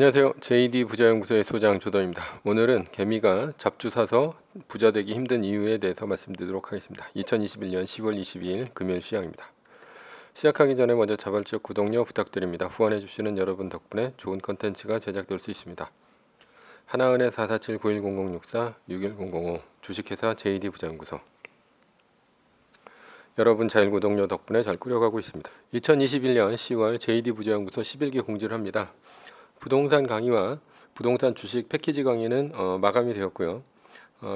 안녕하세요. JD 부자연구소의 소장 조던입니다. 오늘은 개미가 잡주 사서 부자 되기 힘든 이유에 대해서 말씀드리도록 하겠습니다. 2021년 10월 22일 금요일 시황입니다. 시작하기 전에 먼저 자발적 구독료 부탁드립니다. 후원해주시는 여러분 덕분에 좋은 컨텐츠가 제작될 수 있습니다. 하나은행 447-910064-61005 주식회사 JD 부자연구소. 여러분 자율구독료 덕분에 잘 꾸려가고 있습니다. 2021년 10월 JD 부자연구소 11기 공지를 합니다. 부동산 강의와 부동산 주식 패키지 강의는 마감이 되었고요.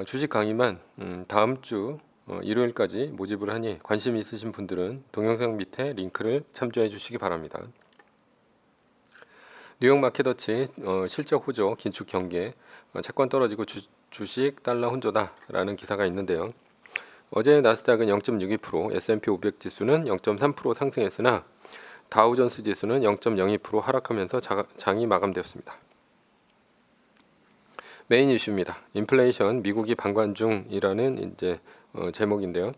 주식 강의만 다음 주 일요일까지 모집을 하니 관심 있으신 분들은 동영상 밑에 링크를 참조해 주시기 바랍니다. 뉴욕 마켓워치 실적 호조 긴축 경계 채권 떨어지고 주식 달러 혼조다 라는 기사가 있는데요. 어제 나스닥은 0.62%, S&P 500 지수는 0.3% 상승했으나 다우존스 지수는 0.02% 하락하면서 장이 마감되었습니다. 메인 이슈입니다. 인플레이션 미국이 방관 중이라는 제목인데요.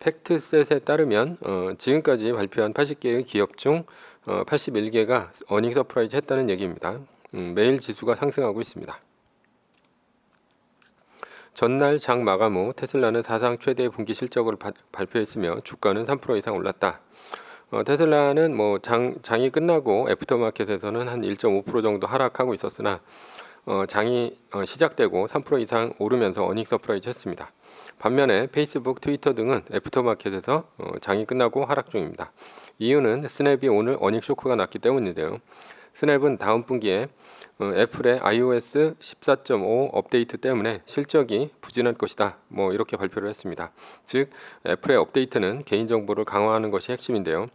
팩트셋에 따르면 지금까지 발표한 80개의 기업 중 81개가 어닝 서프라이즈 했다는 얘기입니다. 매일 지수가 상승하고 있습니다. 전날 장 마감 후 테슬라는 사상 최대의 분기 실적을 발표했으며 주가는 3% 이상 올랐다. 테슬라는 장이 끝나고 애프터마켓에서는 한 1.5% 정도 하락하고 있었으나 장이 시작되고 3% 이상 오르면서 어닝 서프라이즈 했습니다. 반면에 페이스북, 트위터 등은 애프터마켓에서 장이 끝나고 하락 중입니다. 이유는 스냅이 오늘 어닝 쇼크가 났기 때문인데요. 스냅은 다음 분기에 애플의 iOS 14.5 업데이트 때문에 실적이 부진할 것이다. 이렇게 발표를 했습니다. 즉 애플의 업데이트는 개인정보를 강화하는 것이 핵심인데요.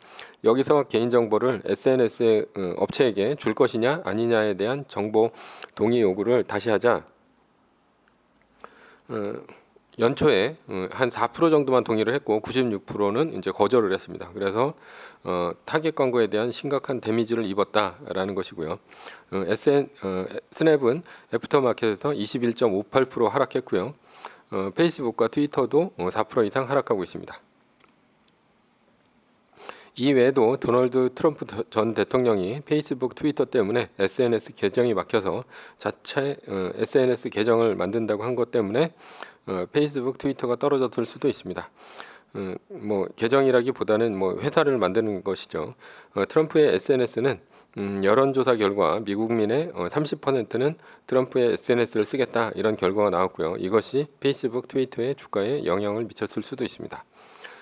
여기서 개인정보를 SNS 업체에게 줄 것이냐 아니냐에 대한 정보 동의 요구를 다시 하자 연초에 한 4% 정도만 동의를 했고 96%는 이제 거절을 했습니다. 그래서 타겟 광고에 대한 심각한 데미지를 입었다라는 것이고요. 스냅은 애프터마켓에서 21.58% 하락했고요. 페이스북과 트위터도 4% 이상 하락하고 있습니다. 이외에도 도널드 트럼프 전 대통령이 페이스북, 트위터 때문에 SNS 계정이 막혀서 자체 SNS 계정을 만든다고 한 것 때문에 페이스북, 트위터가 떨어졌을 수도 있습니다. 계정이라기보다는 회사를 만드는 것이죠. 트럼프의 SNS는 여론조사 결과 미국민의 30%는 트럼프의 SNS를 쓰겠다 이런 결과가 나왔고요. 이것이 페이스북, 트위터의 주가에 영향을 미쳤을 수도 있습니다.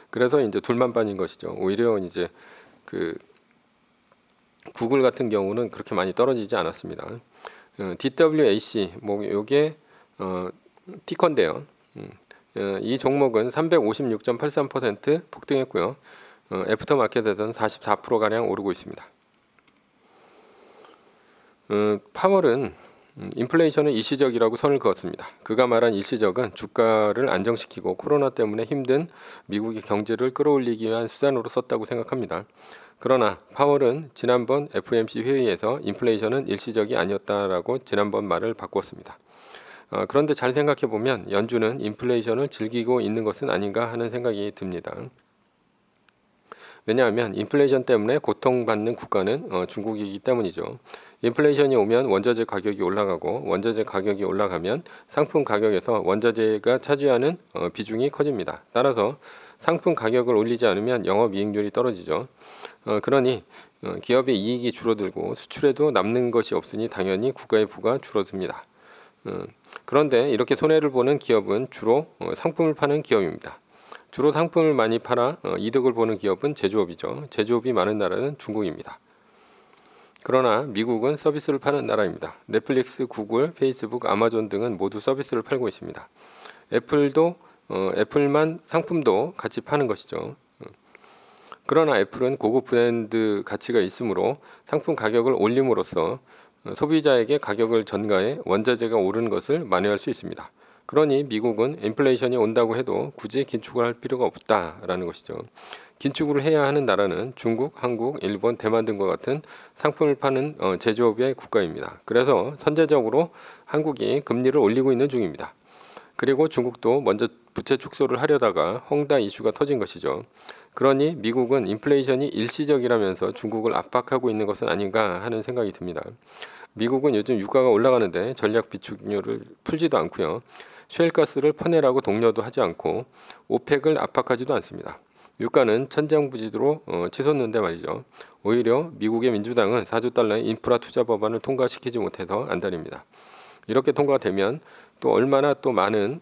그래서 이제 둘만반인 것이죠. 오히려 이제 구글 같은 경우는 그렇게 많이 떨어지지 않았습니다. DWAC 요게 티커인데요. 이 종목은 356.83% 폭등했고요. 애프터마켓에서는 44%가량 오르고 있습니다. 파월은 인플레이션은 일시적이라고 선을 그었습니다. 그가 말한 일시적은 주가를 안정시키고 코로나 때문에 힘든 미국의 경제를 끌어올리기 위한 수단으로 썼다고 생각합니다. 그러나 파월은 지난번 FOMC 회의에서 인플레이션은 일시적이 아니었다라고 지난번 말을 바꿨습니다. 그런데 잘 생각해보면 연준은 인플레이션을 즐기고 있는 것은 아닌가 하는 생각이 듭니다. 왜냐하면 인플레이션 때문에 고통받는 국가는 중국이기 때문이죠. 인플레이션이 오면 원자재 가격이 올라가고 원자재 가격이 올라가면 상품 가격에서 원자재가 차지하는 비중이 커집니다. 따라서 상품 가격을 올리지 않으면 영업이익률이 떨어지죠. 그러니 기업의 이익이 줄어들고 수출에도 남는 것이 없으니 당연히 국가의 부가 줄어듭니다. 그런데 이렇게 손해를 보는 기업은 주로 상품을 파는 기업입니다. 주로 상품을 많이 팔아 이득을 보는 기업은 제조업이죠. 제조업이 많은 나라는 중국입니다. 그러나 미국은 서비스를 파는 나라입니다. 넷플릭스, 구글, 페이스북, 아마존 등은 모두 서비스를 팔고 있습니다. 애플도 애플만 상품도 같이 파는 것이죠. 그러나 애플은 고급 브랜드 가치가 있으므로 상품 가격을 올림으로써 소비자에게 가격을 전가해 원자재가 오르는 것을 만회할 수 있습니다. 그러니 미국은 인플레이션이 온다고 해도 굳이 긴축을 할 필요가 없다라는 것이죠. 긴축을 해야 하는 나라는 중국, 한국, 일본, 대만 등과 같은 상품을 파는 제조업의 국가입니다. 그래서 선제적으로 한국이 금리를 올리고 있는 중입니다. 그리고 중국도 먼저 부채 축소를 하려다가 헝다 이슈가 터진 것이죠. 그러니 미국은 인플레이션이 일시적이라면서 중국을 압박하고 있는 것은 아닌가 하는 생각이 듭니다. 미국은 요즘 유가가 올라가는데 전략 비축률을 풀지도 않고요. 셰일가스를 퍼내라고 독려도 하지 않고 오펙을 압박하지도 않습니다. 유가는 천장부지로 치솟는데 말이죠. 오히려 미국의 민주당은 4조 달러의 인프라 투자 법안을 통과시키지 못해서 안달입니다. 이렇게 통과되면 또 얼마나 또 많은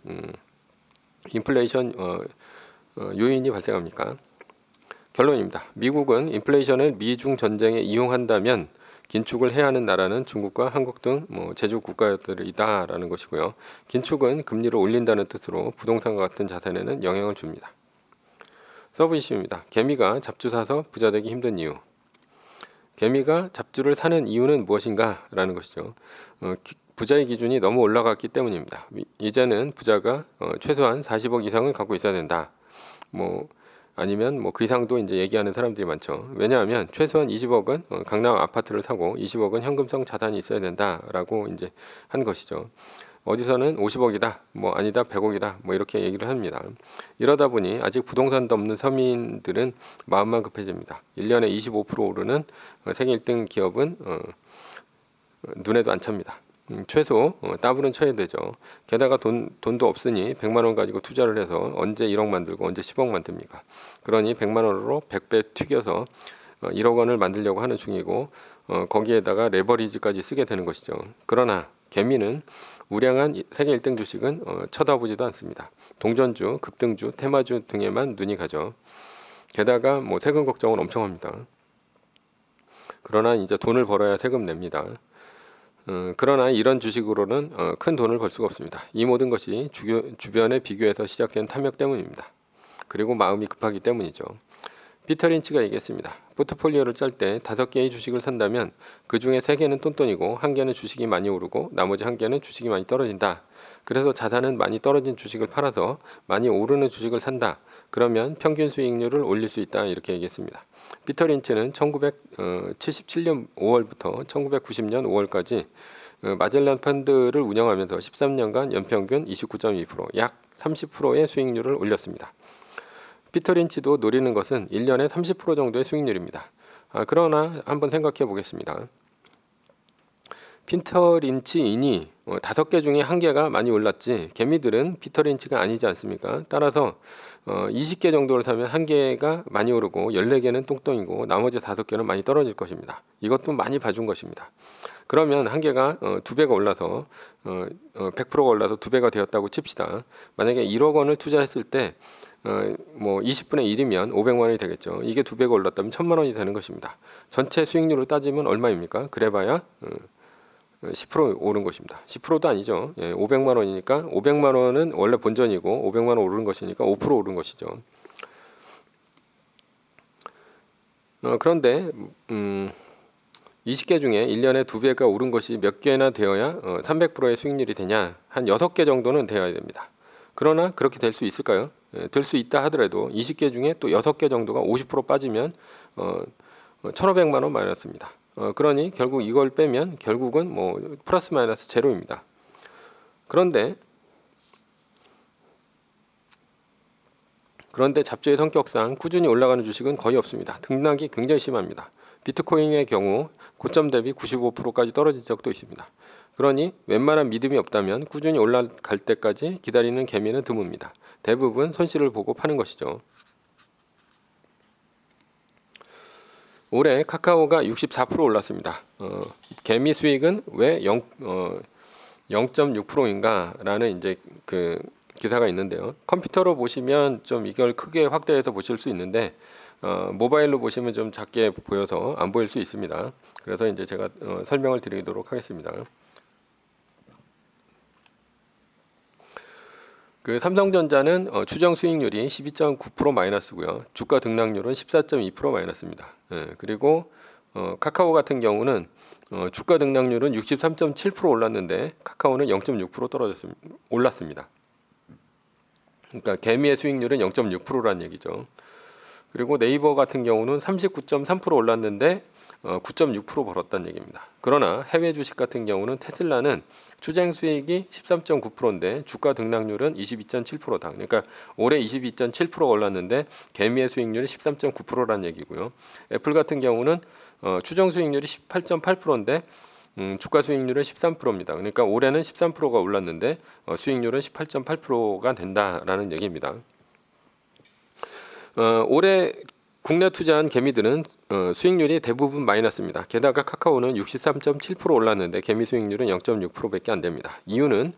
인플레이션 요인이 발생합니까? 결론입니다. 미국은 인플레이션을 미중 전쟁에 이용한다면 긴축을 해야 하는 나라는 중국과 한국 등 제조 국가들이다라는 것이고요. 긴축은 금리를 올린다는 뜻으로 부동산과 같은 자산에는 영향을 줍니다. 서브 이슈입니다. 개미가 잡주 사서 부자 되기 힘든 이유. 개미가 잡주를 사는 이유는 무엇인가? 라는 것이죠. 부자의 기준이 너무 올라갔기 때문입니다. 이제는 부자가 최소한 40억 이상을 갖고 있어야 된다. 아니면 그 이상도 이제 얘기하는 사람들이 많죠. 왜냐하면 최소한 20억은 강남 아파트를 사고 20억은 현금성 자산이 있어야 된다라고 이제 한 것이죠. 어디서는 50억이다, 아니다, 100억이다, 이렇게 얘기를 합니다. 이러다 보니 아직 부동산도 없는 서민들은 마음만 급해집니다. 1년에 25% 오르는 세계 1등 기업은 눈에도 안 찹니다. 최소 따블은 쳐야 되죠. 게다가 돈도 없으니 100만 원 가지고 투자를 해서 언제 1억 만들고 언제 10억 만듭니까? 그러니 100만 원으로 100배 튀겨서 1억 원을 만들려고 하는 중이고 거기에다가 레버리지까지 쓰게 되는 것이죠. 그러나 개미는 우량한 세계 1등 주식은 쳐다보지도 않습니다. 동전주, 급등주, 테마주 등에만 눈이 가죠. 게다가 세금 걱정을 엄청 합니다. 그러나 이제 돈을 벌어야 세금 냅니다. 그러나 이런 주식으로는 큰 돈을 벌 수가 없습니다. 이 모든 것이 주변에 비교해서 시작된 탐욕 때문입니다. 그리고 마음이 급하기 때문이죠. 피터 린치가 얘기했습니다. 포트폴리오를 짤 때 5개의 주식을 산다면 그 중에 3개는 똔똔이고 1개는 주식이 많이 오르고 나머지 1개는 주식이 많이 떨어진다. 그래서 자산은 많이 떨어진 주식을 팔아서 많이 오르는 주식을 산다. 그러면 평균 수익률을 올릴 수 있다. 이렇게 얘기했습니다. 피터 린치는 1977년 5월부터 1990년 5월까지 마젤란 펀드를 운영하면서 13년간 연평균 29.2%, 약 30%의 수익률을 올렸습니다. 피터 린치도 노리는 것은 1년에 30% 정도의 수익률입니다. 그러나 한번 생각해 보겠습니다. 피터 린치이니 5개 중에 1개가 많이 올랐지 개미들은 피터 린치가 아니지 않습니까? 따라서 20개 정도를 사면 1개가 많이 오르고 14개는 똥똥이고 나머지 5개는 많이 떨어질 것입니다. 이것도 많이 봐준 것입니다. 그러면 1개가 2배가 올라서 100%가 올라서 2배가 되었다고 칩시다. 만약에 1억 원을 투자했을 때 20분의 1이면 500만 원이 되겠죠. 이게 2배가 올랐다면 1000만 원이 되는 것입니다. 전체 수익률을 따지면 얼마입니까? 그래봐야 10% 오른 것입니다. 10%도 아니죠. 500만 원이니까 500만 원은 원래 본전이고 500만 원 오른 것이니까 5% 오른 것이죠. 그런데 20개 중에 1년에 2배가 오른 것이 몇 개나 되어야 300%의 수익률이 되냐? 한 6개 정도는 되어야 됩니다. 그러나 그렇게 될 수 있을까요? 될 수 있다 하더라도 20개 중에 또 6개 정도가 50% 빠지면 1,500만 원 마이너스입니다. 그러니 결국 이걸 빼면 결국은 플러스 마이너스 제로입니다. 그런데 잡주의 성격상 꾸준히 올라가는 주식은 거의 없습니다. 등락이 굉장히 심합니다. 비트코인의 경우 고점 대비 95%까지 떨어진 적도 있습니다. 그러니 웬만한 믿음이 없다면 꾸준히 올라갈 때까지 기다리는 개미는 드뭅니다. 대부분 손실을 보고 파는 것이죠. 올해 카카오가 64% 올랐습니다. 개미 수익은 왜 0.6%인가 라는 이제 그 기사가 있는데요. 컴퓨터로 보시면 좀 이걸 크게 확대해서 보실 수 있는데 모바일로 보시면 좀 작게 보여서 안 보일 수 있습니다. 그래서 이제 제가 설명을 드리도록 하겠습니다. 그 삼성전자는 추정 수익률이 12.9% 마이너스고요. 주가 등락률은 14.2% 마이너스입니다. 그리고 카카오 같은 경우는 주가 등락률은 63.7% 올랐는데 카카오는 0.6% 올랐습니다. 그러니까 개미의 수익률은 0.6%라는 얘기죠. 그리고 네이버 같은 경우는 39.3% 올랐는데 9.6% 벌었다는 얘기입니다. 그러나 해외 주식 같은 경우는 테슬라는 추정 수익이 13.9%인데 주가 등락률은 22.7%다. 그러니까 올해 22.7%가 올랐는데 개미의 수익률이 13.9%라는 얘기고요. 애플 같은 경우는 추정 수익률이 18.8%인데 주가 수익률은 13%입니다. 그러니까 올해는 13%가 올랐는데 수익률은 18.8%가 된다라는 얘기입니다. 올해 국내 투자한 개미들은 수익률이 대부분 마이너스입니다. 게다가 카카오는 63.7% 올랐는데 개미 수익률은 0.6%밖에 안 됩니다. 이유는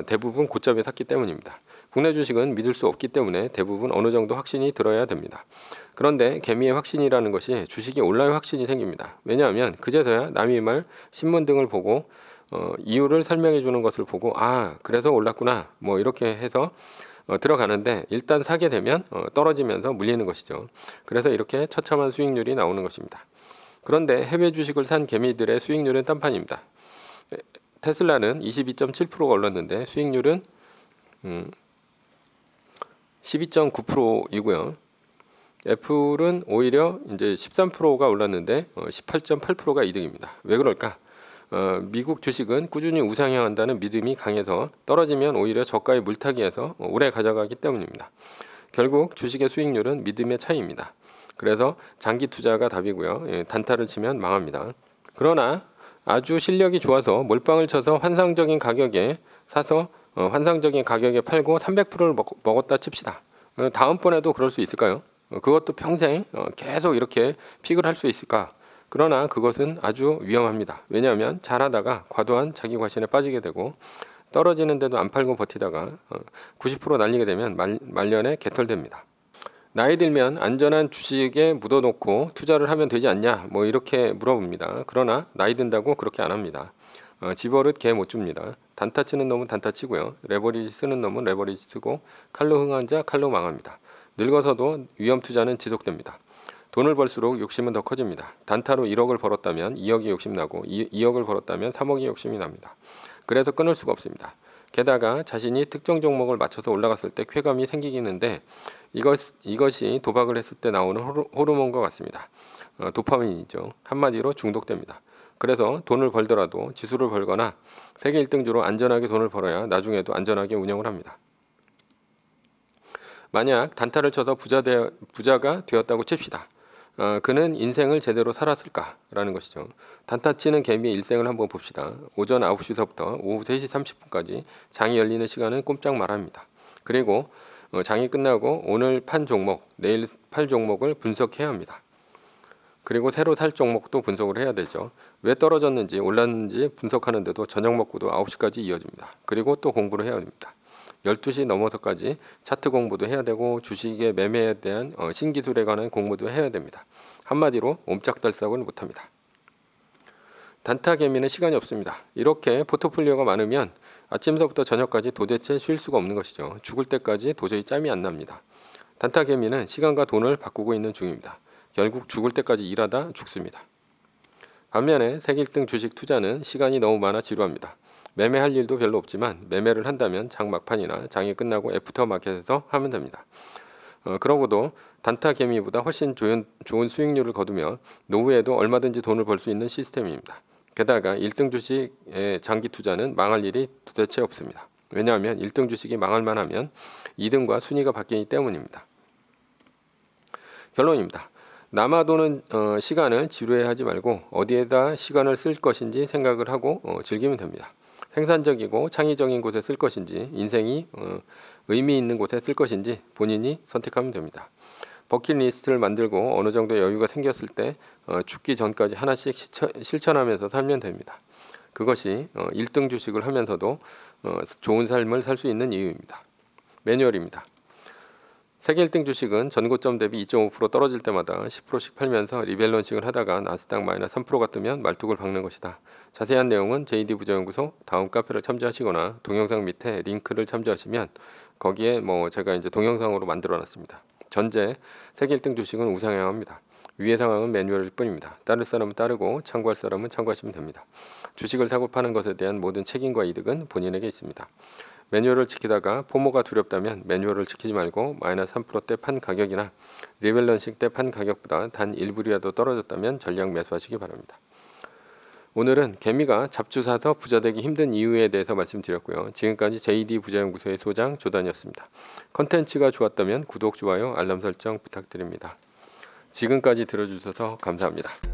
대부분 고점에 샀기 때문입니다. 국내 주식은 믿을 수 없기 때문에 대부분 어느 정도 확신이 들어야 됩니다. 그런데 개미의 확신이라는 것이 주식이 올라야 확신이 생깁니다. 왜냐하면 그제서야 남의 말, 신문 등을 보고 이유를 설명해 주는 것을 보고 그래서 올랐구나 뭐 이렇게 해서 들어가는데 일단 사게 되면 떨어지면서 물리는 것이죠. 그래서 이렇게 처참한 수익률이 나오는 것입니다. 그런데 해외 주식을 산 개미들의 수익률은 딴판입니다. 테슬라는 22.7%가 올랐는데 수익률은 12.9%이고요. 애플은 오히려 이제 13%가 올랐는데 18.8%가 이득입니다. 왜 그럴까? 미국 주식은 꾸준히 우상향한다는 믿음이 강해서 떨어지면 오히려 저가에 물타기해서 오래 가져가기 때문입니다. 결국 주식의 수익률은 믿음의 차이입니다. 그래서 장기 투자가 답이고요. 단타를 치면 망합니다. 그러나 아주 실력이 좋아서 몰빵을 쳐서 환상적인 가격에 사서 환상적인 가격에 팔고 300%를 먹었다 칩시다. 다음번에도 그럴 수 있을까요? 그것도 평생 계속 이렇게 픽을 할 수 있을까? 그러나 그것은 아주 위험합니다. 왜냐하면 잘하다가 과도한 자기 과신에 빠지게 되고 떨어지는데도 안 팔고 버티다가 90% 날리게 되면 말년에 개털됩니다. 나이 들면 안전한 주식에 묻어놓고 투자를 하면 되지 않냐 뭐 이렇게 물어봅니다. 그러나 나이 든다고 그렇게 안 합니다. 집버릇 개 못 줍니다. 단타 치는 놈은 단타 치고요. 레버리지 쓰는 놈은 레버리지 쓰고 칼로 흥한 자 칼로 망합니다. 늙어서도 위험 투자는 지속됩니다. 돈을 벌수록 욕심은 더 커집니다. 단타로 1억을 벌었다면 2억이 욕심나고 2억을 벌었다면 3억이 욕심이 납니다. 그래서 끊을 수가 없습니다. 게다가 자신이 특정 종목을 맞춰서 올라갔을 때 쾌감이 생기기는데 이것이 도박을 했을 때 나오는 호르몬과 같습니다. 도파민이죠. 한마디로 중독됩니다. 그래서 돈을 벌더라도 지수를 벌거나 세계 1등주로 안전하게 돈을 벌어야 나중에도 안전하게 운영을 합니다. 만약 단타를 쳐서 부자가 되었다고 칩시다. 그는 인생을 제대로 살았을까라는 것이죠. 단타 치는 개미의 일생을 한번 봅시다. 오전 9시서부터 오후 3시 30분까지 장이 열리는 시간은 꼼짝 말합니다. 그리고 장이 끝나고 오늘 판 종목, 내일 팔 종목을 분석해야 합니다. 그리고 새로 살 종목도 분석을 해야 되죠. 왜 떨어졌는지 올랐는지 분석하는데도 저녁 먹고도 9시까지 이어집니다. 그리고 또 공부를 해야 됩니다. 12시 넘어서까지 차트 공부도 해야 되고 주식의 매매에 대한 신기술에 관한 공부도 해야 됩니다. 한마디로 옴짝달싹을 못합니다. 단타 개미는 시간이 없습니다. 이렇게 포트폴리오가 많으면 아침서부터 저녁까지 도대체 쉴 수가 없는 것이죠. 죽을 때까지 도저히 짬이 안 납니다. 단타 개미는 시간과 돈을 바꾸고 있는 중입니다. 결국 죽을 때까지 일하다 죽습니다. 반면에 세계 1등 주식 투자는 시간이 너무 많아 지루합니다. 매매할 일도 별로 없지만 매매를 한다면 장 막판이나 장이 끝나고 애프터마켓에서 하면 됩니다. 그러고도 단타 개미보다 훨씬 좋은 수익률을 거두며 노후에도 얼마든지 돈을 벌 수 있는 시스템입니다. 게다가 1등 주식의 장기 투자는 망할 일이 도대체 없습니다. 왜냐하면 1등 주식이 망할만 하면 2등과 순위가 바뀌기 때문입니다. 결론입니다. 남아도는 시간을 지루해하지 말고 어디에다 시간을 쓸 것인지 생각을 하고 즐기면 됩니다. 생산적이고 창의적인 곳에 쓸 것인지 인생이 의미 있는 곳에 쓸 것인지 본인이 선택하면 됩니다. 버킷리스트를 만들고 어느 정도 여유가 생겼을 때 죽기 전까지 하나씩 실천하면서 살면 됩니다. 그것이 1등 주식을 하면서도 좋은 삶을 살 수 있는 이유입니다. 매뉴얼입니다. 세계 1등 주식은 전고점 대비 2.5% 떨어질 때마다 10%씩 팔면서 리밸런싱을 하다가 나스닥 마이너스 3%가 뜨면 말뚝을 박는 것이다. 자세한 내용은 JD부자연구소 다음 카페를 참조하시거나 동영상 밑에 링크를 참조하시면 거기에 제가 이제 동영상으로 만들어 놨습니다. 전제 세계 1등 주식은 우상향합니다. 위의 상황은 매뉴얼일 뿐입니다. 따를 사람은 따르고 참고할 사람은 참고하시면 됩니다. 주식을 사고 파는 것에 대한 모든 책임과 이득은 본인에게 있습니다. 매뉴얼을 지키다가 포모가 두렵다면 매뉴얼을 지키지 말고 마이너스 3%대 판 가격이나 리밸런싱 때 판 가격보다 단 1불이라도 떨어졌다면 전량 매수하시기 바랍니다. 오늘은 개미가 잡주 사서 부자 되기 힘든 이유에 대해서 말씀드렸고요. 지금까지 JD 부자연구소의 소장 조단이었습니다. 컨텐츠가 좋았다면 구독, 좋아요, 알람 설정 부탁드립니다. 지금까지 들어주셔서 감사합니다.